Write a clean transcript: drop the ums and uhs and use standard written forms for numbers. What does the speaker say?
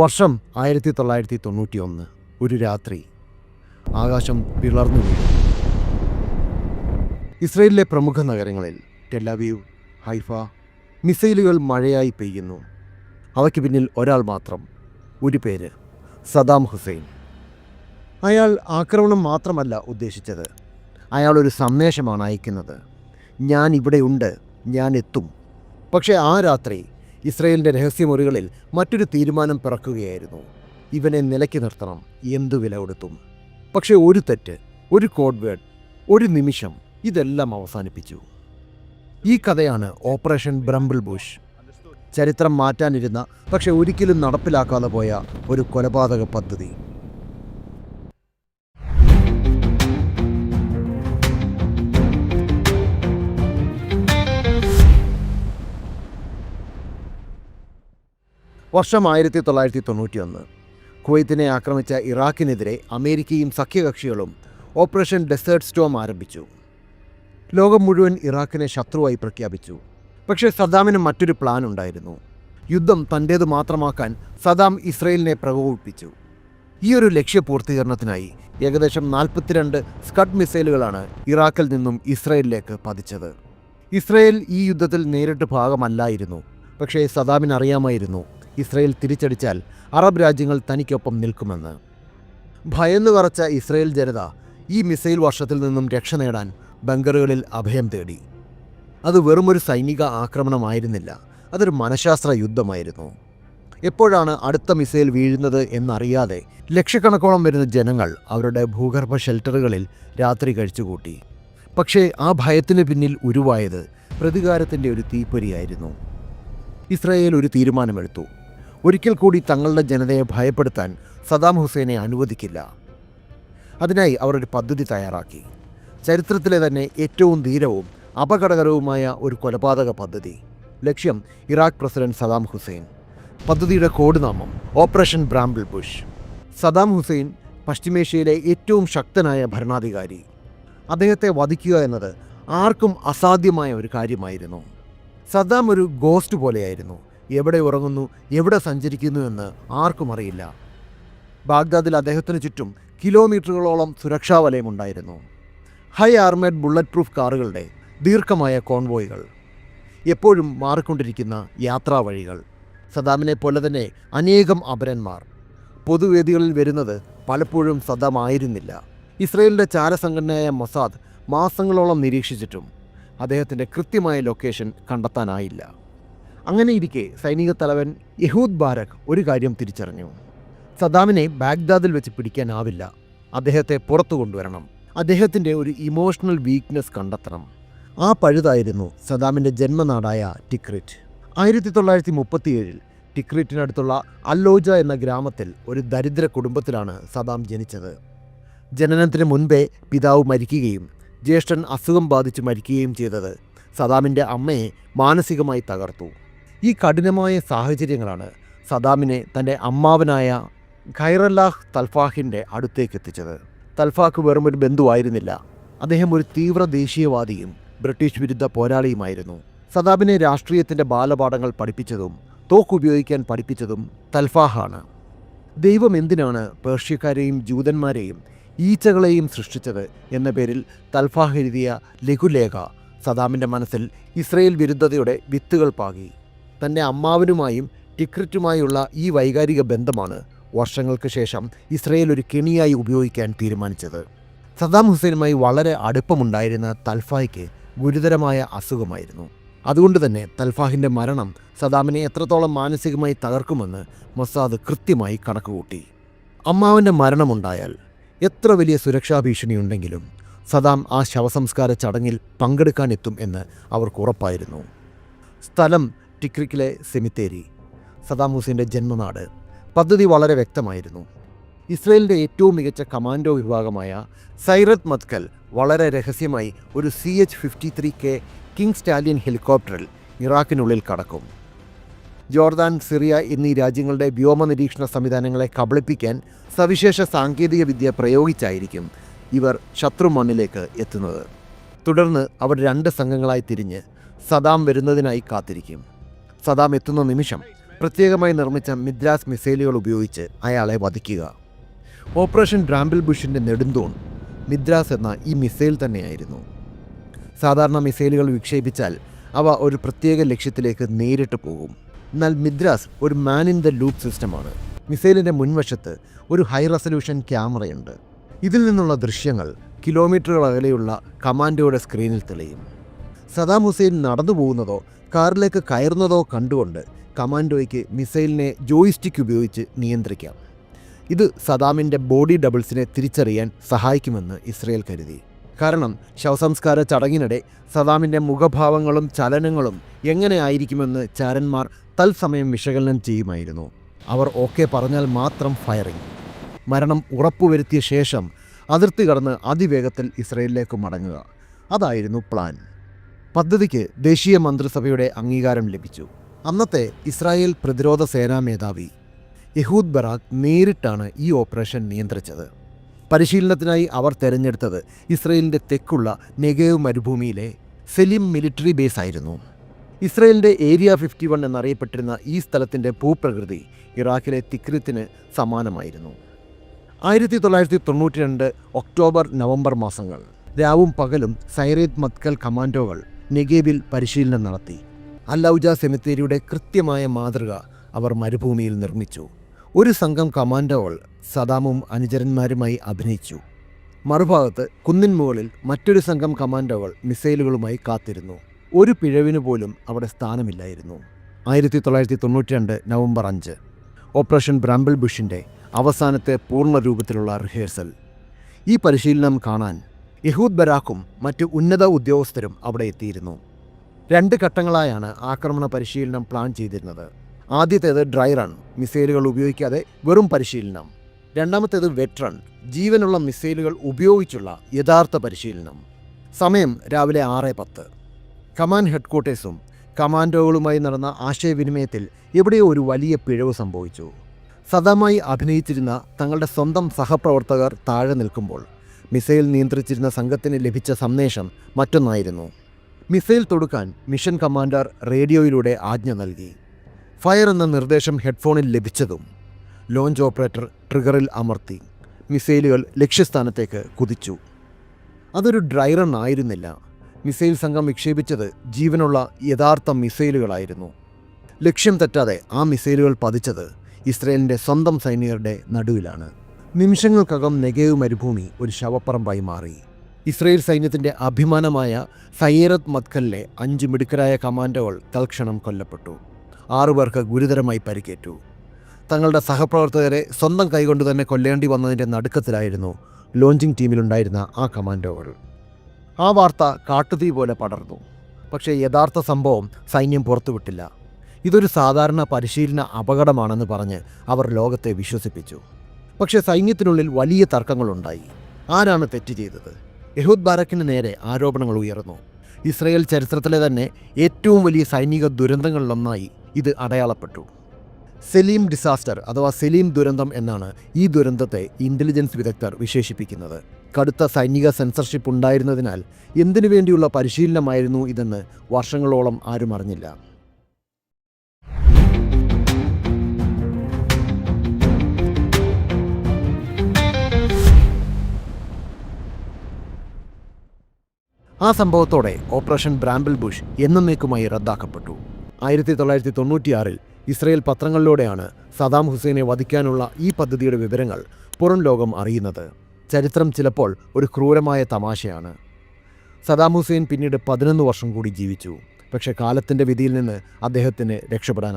വർഷം 1991. ഒരു രാത്രി ആകാശം പിളർന്നു വീണു. ഇസ്രയേലിലെ പ്രമുഖ നഗരങ്ങളിൽ ടെൽ-അവീവ്, ഹൈഫ മിസൈലുകൾ മഴയായി പെയ്യുന്നു. അവയ്ക്ക് പിന്നിൽ ഒരാൾ മാത്രം, ഒരു പേര്, സദാം ഹുസൈൻ. അയാൾ ആക്രമണം മാത്രമല്ല ഉദ്ദേശിച്ചത്, അയാൾ ഒരു സന്ദേശമാണ് അയക്കുന്നത്. ഞാൻ ഇവിടെയുണ്ട്, ഞാൻ എത്തും. പക്ഷേ ആ രാത്രി ഇസ്രയേലിൻ്റെ രഹസ്യമുറികളിൽ മറ്റൊരു തീരുമാനം പിറക്കുകയായിരുന്നു. ഇവനെ നിലയ്ക്ക് നിർത്തണം, എന്തു വില കൊടുത്തും. പക്ഷേ ഒരു തെറ്റ്, ഒരു കോഡ് വേർഡ്, ഒരു നിമിഷം ഇതെല്ലാം അവസാനിപ്പിച്ചു. ഈ കഥയാണ് ഓപ്പറേഷൻ ബ്രംബിൾ ബുഷ്. ചരിത്രം മാറ്റാനിരുന്ന പക്ഷെ ഒരിക്കലും നടപ്പിലാക്കാതെ പോയ ഒരു കൊലപാതക പദ്ധതി. വർഷം 1991. കുവൈത്തിനെ ആക്രമിച്ച ഇറാഖിനെതിരെ അമേരിക്കയും സഖ്യകക്ഷികളും ഓപ്പറേഷൻ ഡെസേർട്ട് സ്റ്റോം ആരംഭിച്ചു. ലോകം മുഴുവൻ ഇറാഖിനെ ശത്രുവായി പ്രഖ്യാപിച്ചു. പക്ഷേ സദ്ദാമിന് മറ്റൊരു പ്ലാൻ ഉണ്ടായിരുന്നു. യുദ്ധം തൻ്റേത് മാത്രമാക്കാൻ സദ്ദാം ഇസ്രയേലിനെ പ്രകോപിപ്പിച്ചു. ഈ ഒരു ലക്ഷ്യപൂർത്തീകരണത്തിനായി ഏകദേശം 42 സ്കഡ് മിസൈലുകളാണ് ഇറാഖിൽ നിന്നും ഇസ്രയേലിലേക്ക് പതിച്ചത്. ഇസ്രയേൽ ഈ യുദ്ധത്തിൽ നേരിട്ട് ഭാഗമല്ലായിരുന്നു. പക്ഷേ സദ്ദാമിന് അറിയാമായിരുന്നു, ഇസ്രയേൽ തിരിച്ചടിച്ചാൽ അറബ് രാജ്യങ്ങൾ തനിക്കൊപ്പം നിൽക്കുമെന്ന്. ഭയന്നു വിറച്ച ഇസ്രയേൽ ജനത ഈ മിസൈൽ വർഷത്തിൽ നിന്നും രക്ഷ നേടാൻ ബങ്കറുകളിൽ അഭയം തേടി. അത് വെറുമൊരു സൈനിക ആക്രമണമായിരുന്നില്ല, അതൊരു മനഃശാസ്ത്ര യുദ്ധമായിരുന്നു. എപ്പോഴാണ് അടുത്ത മിസൈൽ വീഴുന്നത് എന്നറിയാതെ ലക്ഷക്കണക്കോളം വരുന്ന ജനങ്ങൾ അവരുടെ ഭൂഗർഭ ഷെൽട്ടറുകളിൽ രാത്രി കഴിച്ചുകൂട്ടി. പക്ഷേ ആ ഭയത്തിന് പിന്നിൽ ഉരുവായത് പ്രതികാരത്തിൻ്റെ ഒരു തീപ്പൊരിയായിരുന്നു. ഇസ്രായേൽ ഒരു തീരുമാനമെടുത്തു. ഒരിക്കൽ കൂടി തങ്ങളുടെ ജനതയെ ഭയപ്പെടുത്താൻ സദ്ദാം ഹുസൈനെ അനുവദിക്കില്ല. അതിനായി അവർ ഒരു പദ്ധതി തയ്യാറാക്കി. ചരിത്രത്തിലെ തന്നെ ഏറ്റവും ധീരവും അപകടകരവുമായ ഒരു കൊലപാതക പദ്ധതി. ലക്ഷ്യം ഇറാഖ് പ്രസിഡന്റ് സദ്ദാം ഹുസൈൻ. പദ്ധതിയുടെ കോഡ് നാമം ഓപ്പറേഷൻ ബ്രംബിൾ ബുഷ്. സദ്ദാം ഹുസൈൻ പശ്ചിമേഷ്യയിലെ ഏറ്റവും ശക്തനായ ഭരണാധികാരി. അദ്ദേഹത്തെ വധിക്കുക എന്നത് ആർക്കും അസാധ്യമായ ഒരു കാര്യമായിരുന്നു. സദ്ദാം ഒരു ഗോസ്റ്റ് പോലെയായിരുന്നു. എവിടെ ഉറങ്ങുന്നു, എവിടെ സഞ്ചരിക്കുന്നു എന്ന് ആർക്കും അറിയില്ല. ബാഗ്ദാദിൽ അദ്ദേഹത്തിന് ചുറ്റും കിലോമീറ്ററുകളോളം സുരക്ഷാ വലയമുണ്ടായിരുന്നു. ഹൈ ആർമേഡ് ബുള്ളറ്റ് പ്രൂഫ് കാറുകളുടെ ദീർഘമായ കോൺവോയ്കൾ, എപ്പോഴും മാറിക്കൊണ്ടിരിക്കുന്ന യാത്രാവഴികൾ. സദ്ദാമിനെ പോലെ തന്നെ അനേകം അപരന്മാർ. പൊതുവേദികളിൽ വരുന്നത് പലപ്പോഴും സദ്ദാം ആയിരുന്നില്ല. ഇസ്രയേലിൻ്റെ ചാരസംഘടനയായ മൊസാദ് മാസങ്ങളോളം നിരീക്ഷിച്ചിട്ടും അദ്ദേഹത്തിൻ്റെ കൃത്യമായ ലൊക്കേഷൻ കണ്ടെത്താനായില്ല. അങ്ങനെയിരിക്കെ സൈനിക തലവൻ യഹൂദ് ബാരക് ഒരു കാര്യം തിരിച്ചറിഞ്ഞു. സദ്ദാമിനെ ബാഗ്ദാദിൽ വെച്ച് പിടിക്കാനാവില്ല, അദ്ദേഹത്തെ പുറത്തു കൊണ്ടുവരണം. അദ്ദേഹത്തിൻ്റെ ഒരു ഇമോഷണൽ വീക്ക്നെസ് കണ്ടെത്തണം. ആ പഴുതായിരുന്നു സദ്ദാമിൻ്റെ ജന്മനാടായ ടിക്രിറ്റ്. 1937 ടിക്രിറ്റിനടുത്തുള്ള അല്ലോജ എന്ന ഗ്രാമത്തിൽ ഒരു ദരിദ്ര കുടുംബത്തിലാണ് സദ്ദാം ജനിച്ചത്. ജനനത്തിന് മുൻപേ പിതാവ് മരിക്കുകയും ജ്യേഷ്ഠൻ അസുഖം ബാധിച്ച് മരിക്കുകയും ചെയ്തത് സദ്ദാമിൻ്റെ അമ്മയെ മാനസികമായി തകർത്തു. ഈ കഠിനമായ സാഹചര്യങ്ങളാണ് സദ്ദാമിനെ തൻ്റെ അമ്മാവനായ ഖൈറല്ലാഹ് തൽഫാഹിൻ്റെ അടുത്തേക്ക് എത്തിച്ചത്. തൽഫാഖ് വെറുമൊരു ബന്ധുവായിരുന്നില്ല, അദ്ദേഹം ഒരു തീവ്ര ദേശീയവാദിയും ബ്രിട്ടീഷ് വിരുദ്ധ പോരാളിയുമായിരുന്നു. സദ്ദാമിനെ രാഷ്ട്രീയത്തിൻ്റെ ബാലപാഠങ്ങൾ പഠിപ്പിച്ചതും തോക്കുപയോഗിക്കാൻ പഠിപ്പിച്ചതും തൽഫാഹാണ്. ദൈവം എന്തിനാണ് പേർഷ്യക്കാരെയും ജൂതന്മാരെയും ഈച്ചകളെയും സൃഷ്ടിച്ചത് എന്ന പേരിൽ തൽഫാഹ് എഴുതിയ ലഘുലേഖ സദ്ദാമിൻ്റെ മനസ്സിൽ ഇസ്രയേൽ വിരുദ്ധതയുടെ വിത്തുകൾ പാകി. തൻ്റെ അമ്മാവനുമായും ടിക്രിറ്റുമായുള്ള ഈ വൈകാരിക ബന്ധമാണ് വർഷങ്ങൾക്ക് ശേഷം ഇസ്രയേൽ ഒരു കെണിയായി ഉപയോഗിക്കാൻ തീരുമാനിച്ചത്. സദ്ദാം ഹുസൈനുമായി വളരെ അടുപ്പമുണ്ടായിരുന്ന തൽഫായ്ക്ക് ഗുരുതരമായ അസുഖമായിരുന്നു. അതുകൊണ്ട് തന്നെ തൽഫാഹിൻ്റെ മരണം സദ്ദാമിനെ എത്രത്തോളം മാനസികമായി തകർക്കുമെന്ന് മൊസാദ് കൃത്യമായി കണക്കുകൂട്ടി. അമ്മാവൻ്റെ മരണമുണ്ടായാൽ എത്ര വലിയ സുരക്ഷാ ഭീഷണിയുണ്ടെങ്കിലും സദ്ദാം ആ ശവസംസ്കാര ചടങ്ങിൽ പങ്കെടുക്കാനെത്തും എന്ന് അവർക്ക് ഉറപ്പായിരുന്നു. സ്ഥലം ടിക്രിറ്റിലെ സെമിത്തേരി, സദ്ദാം ഹുസൈൻ്റെ ജന്മനാട്. പദ്ധതി വളരെ വ്യക്തമായിരുന്നു. ഇസ്രയേലിൻ്റെ ഏറ്റവും മികച്ച കമാൻഡോ വിഭാഗമായ സൈറത്ത് മത്കൽ വളരെ രഹസ്യമായി ഒരു CH-53K കിങ് സ്റ്റാലിയൻ ഹെലികോപ്റ്ററിൽ ഇറാഖിനുള്ളിൽ കടക്കും. ജോർദാൻ, സിറിയ എന്നീ രാജ്യങ്ങളുടെ വ്യോമ നിരീക്ഷണ സംവിധാനങ്ങളെ കബളിപ്പിക്കാൻ സവിശേഷ സാങ്കേതിക വിദ്യ പ്രയോഗിച്ചായിരിക്കും ഇവർ ശത്രു മണ്ണിലേക്ക് എത്തുന്നത്. തുടർന്ന് അവർ 2 സംഘങ്ങളായി തിരിഞ്ഞ് സദ്ദാം വരുന്നതിനായി കാത്തിരിക്കും. സദ്ദാം എത്തുന്ന നിമിഷം പ്രത്യേകമായി നിർമ്മിച്ച മിദ്രാസ് മിസൈലുകൾ ഉപയോഗിച്ച് അയാളെ വധിക്കുക. ഓപ്പറേഷൻ ബ്രാമ്പിൾ ബുഷിൻ്റെ നെടുന്തൂൺ മിദ്രാസ് എന്ന ഈ മിസൈൽ തന്നെയായിരുന്നു. സാധാരണ മിസൈലുകൾ വിക്ഷേപിച്ചാൽ അവ ഒരു പ്രത്യേക ലക്ഷ്യത്തിലേക്ക് നേരിട്ട് പോകും. എന്നാൽ മിദ്രാസ് ഒരു മാൻ ഇൻ ദ ലൂപ്പ് സിസ്റ്റമാണ്. മിസൈലിൻ്റെ മുൻവശത്ത് ഒരു ഹൈ റെസല്യൂഷൻ ക്യാമറയുണ്ട്. ഇതിൽ നിന്നുള്ള ദൃശ്യങ്ങൾ കിലോമീറ്ററുകൾ അകലെയുള്ള കമാൻഡോയുടെ സ്ക്രീനിൽ തെളിയും. സദാം ഹുസൈൻ നടന്നു പോകുന്നതോ കാറിലേക്ക് കയറുന്നതോ കണ്ടുകൊണ്ട് കമാൻഡോയ്ക്ക് മിസൈലിനെ ജോയിസ്റ്റിക് ഉപയോഗിച്ച് നിയന്ത്രിക്കാം. ഇത് സദാമിൻ്റെ ബോഡി ഡബിൾസിനെ തിരിച്ചറിയാൻ സഹായിക്കുമെന്ന് ഇസ്രയേൽ കരുതി. കാരണം ശവസംസ്കാര ചടങ്ങിനിടെ സദാമിൻ്റെ മുഖഭാവങ്ങളും ചലനങ്ങളും എങ്ങനെയായിരിക്കുമെന്ന് ചാരന്മാർ തത്സമയം വിശകലനം ചെയ്യുമായിരുന്നു. അവർ ഓക്കെ പറഞ്ഞാൽ മാത്രം ഫയറിംഗ്. മരണം ഉറപ്പുവരുത്തിയ ശേഷം അതിർത്തി കടന്ന് അതിവേഗത്തിൽ ഇസ്രയേലിലേക്ക് മടങ്ങുക. അതായിരുന്നു പ്ലാൻ. പദ്ധതിക്ക് ദേശീയ മന്ത്രിസഭയുടെ അംഗീകാരം ലഭിച്ചു. അന്നത്തെ ഇസ്രായേൽ പ്രതിരോധ സേനാ മേധാവി യഹൂദ് ബറാഖ് നേരിട്ടാണ് ഈ ഓപ്പറേഷൻ നിയന്ത്രിച്ചത്. പരിശീലനത്തിനായി അവർ തിരഞ്ഞെടുത്തത് ഇസ്രയേലിൻ്റെ തെക്കുള്ള നെഗേവ് മരുഭൂമിയിലെ സെലിം മിലിറ്ററി ബേസ് ആയിരുന്നു. ഇസ്രയേലിൻ്റെ ഏരിയ 51 എന്നറിയപ്പെട്ടിരുന്ന ഈ സ്ഥലത്തിൻ്റെ ഭൂപ്രകൃതി ഇറാഖിലെ തിക്രിത്തിന് സമാനമായിരുന്നു. 1992 ഒക്ടോബർ നവംബർ മാസങ്ങൾ രാവും പകലും സൈറേത്ത് മത്കൽ കമാൻഡോകൾ നെഗേവിൽ പരിശീലനം നടത്തി. അല്ലൗജ സെമിത്തേരിയുടെ കൃത്യമായ മാതൃക അവർ മരുഭൂമിയിൽ നിർമ്മിച്ചു. ഒരു സംഘം കമാൻഡോകൾ സദാമും അനുചരന്മാരുമായി അഭിനയിച്ചു. മറുഭാഗത്ത് കുന്നിൻ മുകളിൽ മറ്റൊരു സംഘം കമാൻഡോകൾ മിസൈലുകളുമായി കാത്തിരുന്നു. ഒരു പിഴവിന് പോലും അവിടെ സ്ഥാനമില്ലായിരുന്നു. 1992 നവംബർ 5 ഓപ്പറേഷൻ ബ്രാമ്പിൾ ബുഷിൻ്റെ അവസാനത്തെ പൂർണ്ണ രൂപത്തിലുള്ള റിഹേഴ്സൽ. ഈ പരിശീലനം കാണാൻ യഹൂദ് ബരാഖും മറ്റ് ഉന്നത ഉദ്യോഗസ്ഥരും അവിടെ എത്തിയിരുന്നു. 2 ഘട്ടങ്ങളായാണ് ആക്രമണ പരിശീലനം പ്ലാൻ ചെയ്തിരുന്നത്. ആദ്യത്തേത് ഡ്രൈ റൺ, മിസൈലുകൾ ഉപയോഗിക്കാതെ വെറും പരിശീലനം. രണ്ടാമത്തേത് വെറ്റ് റൺ, ജീവനുള്ള മിസൈലുകൾ ഉപയോഗിച്ചുള്ള യഥാർത്ഥ പരിശീലനം. സമയം രാവിലെ 6:10. കമാൻഡ് ഹെഡ്ക്വാർട്ടേഴ്സും കമാൻഡോകളുമായി നടന്ന ആശയവിനിമയത്തിൽ എവിടെയോ ഒരു വലിയ പിഴവ് സംഭവിച്ചു. സദാമായി അഭിനയിച്ചിരുന്ന തങ്ങളുടെ സ്വന്തം സഹപ്രവർത്തകർ താഴെ നിൽക്കുമ്പോൾ മിസൈൽ നിയന്ത്രിച്ചിരുന്ന സംഘത്തിന് ലഭിച്ച സന്ദേശം മറ്റൊന്നായിരുന്നു. മിസൈൽ തൊടുക്കാൻ മിഷൻ കമാൻഡർ റേഡിയോയിലൂടെ ആജ്ഞ നൽകി. ഫയർ എന്ന നിർദ്ദേശം ഹെഡ്ഫോണിൽ ലഭിച്ചതും ലോഞ്ച് ഓപ്പറേറ്റർ ട്രിഗറിൽ അമർത്തി. മിസൈലുകൾ ലക്ഷ്യസ്ഥാനത്തേക്ക് കുതിച്ചു. അതൊരു ഡ്രൈ റൺ ആയിരുന്നില്ല. മിസൈൽ സംഘം വിക്ഷേപിച്ചത് ജീവനുള്ള യഥാർത്ഥ മിസൈലുകളായിരുന്നു. ലക്ഷ്യം തെറ്റാതെ ആ മിസൈലുകൾ പതിച്ചത് ഇസ്രയേലിൻ്റെ സ്വന്തം സൈനികരുടെ നടുവിലാണ്. നിമിഷങ്ങൾക്കകം നെഗേവ് മരുഭൂമി ഒരു ശവപ്പറമ്പായി മാറി. ഇസ്രയേൽ സൈന്യത്തിൻ്റെ അഭിമാനമായ സൈറത്ത് മത്കലിലെ 5 മിടുക്കരായ കമാൻഡോകൾ തൽക്ഷണം കൊല്ലപ്പെട്ടു. 6 പേർക്ക് ഗുരുതരമായി പരിക്കേറ്റു. തങ്ങളുടെ സഹപ്രവർത്തകരെ സ്വന്തം കൈകൊണ്ട് തന്നെ കൊല്ലേണ്ടി വന്നതിൻ്റെ നടുക്കത്തിലായിരുന്നു ലോഞ്ചിങ് ടീമിലുണ്ടായിരുന്ന ആ കമാൻഡോകൾ. ആ വാർത്ത കാട്ടുതീ പോലെ പടർന്നു. പക്ഷേ യഥാർത്ഥ സംഭവം സൈന്യം പുറത്തുവിട്ടില്ല. ഇതൊരു സാധാരണ പരിശീലന അപകടമാണെന്ന് പറഞ്ഞ് അവർ ലോകത്തെ വിശ്വസിപ്പിച്ചു. പക്ഷേ സൈന്യത്തിനുള്ളിൽ വലിയ തർക്കങ്ങളുണ്ടായി. ആരാണ് തെറ്റ് ചെയ്തത്? യഹൂദ് ബാരക്കിന് നേരെ ആരോപണങ്ങൾ ഉയർന്നു. ഇസ്രയേൽ ചരിത്രത്തിലെ തന്നെ ഏറ്റവും വലിയ സൈനിക ദുരന്തങ്ങളിലൊന്നായി ഇത് അടയാളപ്പെട്ടു. സെലീം ഡിസാസ്റ്റർ അഥവാ സെലീം ദുരന്തം എന്നാണ് ഈ ദുരന്തത്തെ ഇൻ്റലിജൻസ് വിദഗ്ധർ വിശേഷിപ്പിക്കുന്നത്. കടുത്ത സൈനിക സെൻസർഷിപ്പ് ഉണ്ടായിരുന്നതിനാൽ എന്തിനു വേണ്ടിയുള്ള പരിശീലനമായിരുന്നു ഇതെന്ന് വർഷങ്ങളോളം ആരും അറിഞ്ഞില്ല. ആ സംഭവത്തോടെ ഓപ്പറേഷൻ ബ്രാമ്പിൾ ബുഷ് എന്നേക്കുമായി റദ്ദാക്കപ്പെട്ടു. 1996 ഇസ്രയേൽ പത്രങ്ങളിലൂടെയാണ് സദാം ഹുസൈനെ വധിക്കാനുള്ള ഈ പദ്ധതിയുടെ വിവരങ്ങൾ പുറം ലോകം അറിയുന്നത്. ചരിത്രം ചിലപ്പോൾ ഒരു ക്രൂരമായ തമാശയാണ്. സദാം ഹുസൈൻ പിന്നീട് 11 വർഷം കൂടി ജീവിച്ചു. പക്ഷേ കാലത്തിൻ്റെ വിധിയിൽ നിന്ന് അദ്ദേഹത്തിന് രക്ഷപ്പെടാനായി.